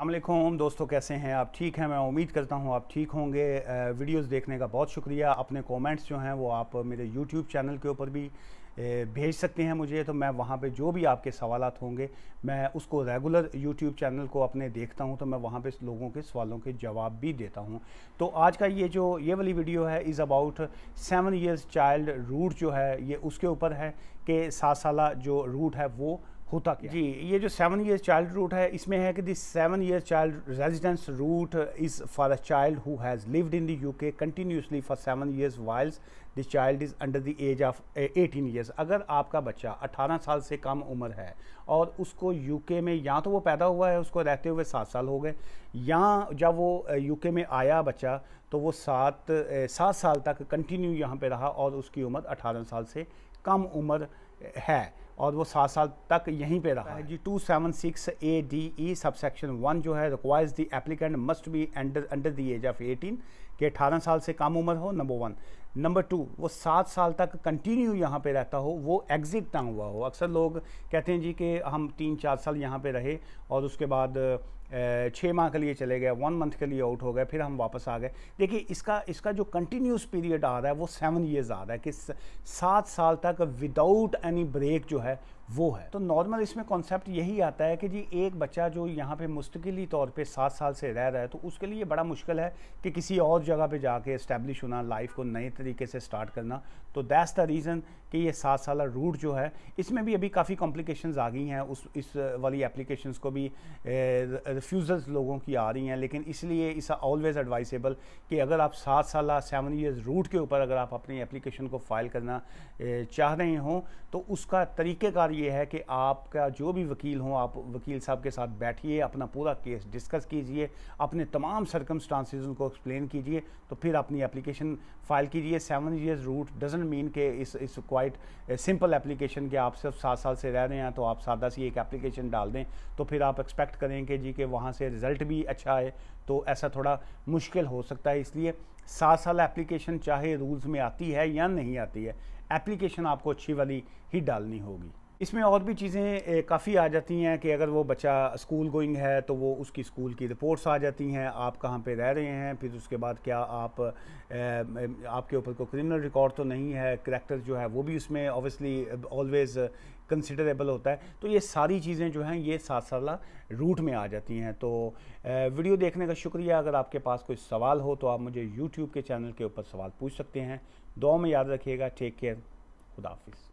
अस्सलामुअलैकुम दोस्तों, कैसे हैं आप? ठीक हैं? मैं उम्मीद करता हूं आप ठीक होंगे। वीडियोस देखने का बहुत शुक्रिया। अपने कमेंट्स जो हैं वो आप मेरे यूट्यूब चैनल के ऊपर भी भेज सकते हैं मुझे, तो मैं वहां पे जो भी आपके सवालात होंगे मैं उसको रेगुलर यूट्यूब चैनल को अपने देखता हूं, तो मैं वहां पे लोगों के सवालों के जवाब भी देता हूं। तो आज का ये वाली वीडियो है is about 7 years child route जो है, ये उसके ऊपर है कि 7 साला जो रूट है वो होता क्या जी। ये जो 7 ईयर्स चाइल्ड रूट है, इसमें है कि this 7 years child residence route is for a child who has lived in the UK continuously for 7 years whilst the child is under the age of 18 years. अगर आपका बच्चा 18 साल से कम उम्र है और उसको यूके में, या तो वो पैदा हुआ है उसको रहते हुए 7 साल हो गए, या जब वो यूके में आया बच्चा तो वो 7 साल तक कंटिन्यू यहाँ पे रहा और उसकी उम्र 18 साल से कम उम्र है और वो 7 साल तक यहीं पे रहा है जी। 276 ADE सबसेक्शन 1 जो है, requires the applicant must be under the age of 18, कि 18 साल से कम उम्र हो, नंबर 1। नंबर 2, वो 7 साल तक कंटिन्यू यहाँ पे रहता हो, वो एग्जिट ना हुआ हो। अक्सर लोग कहते हैं जी कि हम 3-4 साल यहाँ पे रहे और उसके बाद 6 माह के लिए चले गए, 1 मंथ के लिए आउट हो गए, फिर हम वापस आ गए। देखिए इसका जो कंटिन्यूस पीरियड आ रहा है वो 7 ईयर्स आ रहा है कि 7 साल तक विदाउट एनी ब्रेक जो है वो है। तो नॉर्मल इसमें कॉन्सेप्ट यही आता है कि जी एक बच्चा जो यहाँ पे मुस्तकिली तौर पे 7 साल से रह रहा है, तो उसके लिए बड़ा मुश्किल है कि किसी और जगह पे जाके इस्टेब्लिश होना, लाइफ को नए तरीके से स्टार्ट करना। तो दैट्स द रीज़न कि ये 7 साल रूट जो है, इसमें भी अभी काफ़ी कॉम्प्लिकेशंस आ गई हैं। इस वाली एप्लीकेशंस को भी रिफ्यूज़ल्स लोगों की आ रही हैं, लेकिन इसलिए इस ऑलवेज़ एडवाइसेबल कि अगर आप 7 साल 7 ईयर्स रूट के ऊपर अगर आप अपनी एप्लीकेशन को फ़ाइल करना चाह रहे हों, तो उसका तरीक़ेकार ये है कि आपका जो भी वकील हो, आप वकील साहब के साथ बैठिए, अपना पूरा केस डिस्कस कीजिए, अपने तमाम सर्कमस्टांसेस उनको एक्सप्लेन कीजिए, तो फिर अपनी एप्लीकेशन फ़ाइल कीजिए। 7 ईयर्स रूट डजंट मीन कि इस क्वाइट सिंपल एप्लीकेशन कि आप सिर्फ 7 साल से रह रहे हैं तो आप सादा सी एक एप्लीकेशन डाल दें तो फिर आप एक्सपेक्ट करें कि जी कि वहाँ से रिज़ल्ट भी अच्छा आए, तो ऐसा थोड़ा मुश्किल हो सकता है। इसलिए 7 साल एप्लीकेशन चाहे रूल्स में आती है या नहीं आती है, एप्लीकेशन आपको अच्छी वाली ही डालनी होगी। इसमें और भी चीज़ें काफ़ी आ जाती हैं कि अगर वो बच्चा स्कूल गोइंग है तो वो उसकी स्कूल की रिपोर्ट्स आ जाती हैं, आप कहाँ पे रह रहे हैं, फिर उसके बाद क्या आपके ऊपर कोई क्रिमिनल रिकॉर्ड तो नहीं है, करैक्टर जो है वो भी उसमें ऑब्वियसली ऑलवेज़ कंसिडरेबल होता है। तो ये सारी चीज़ें जो हैं ये 7 साल रूट में आ जाती हैं। तो वीडियो देखने का शुक्रिया। अगर आपके पास कोई सवाल हो तो आप मुझे यूट्यूब के चैनल के ऊपर सवाल पूछ सकते हैं। दुआ में याद रखिएगा। Take care. खुदा हाफिज़।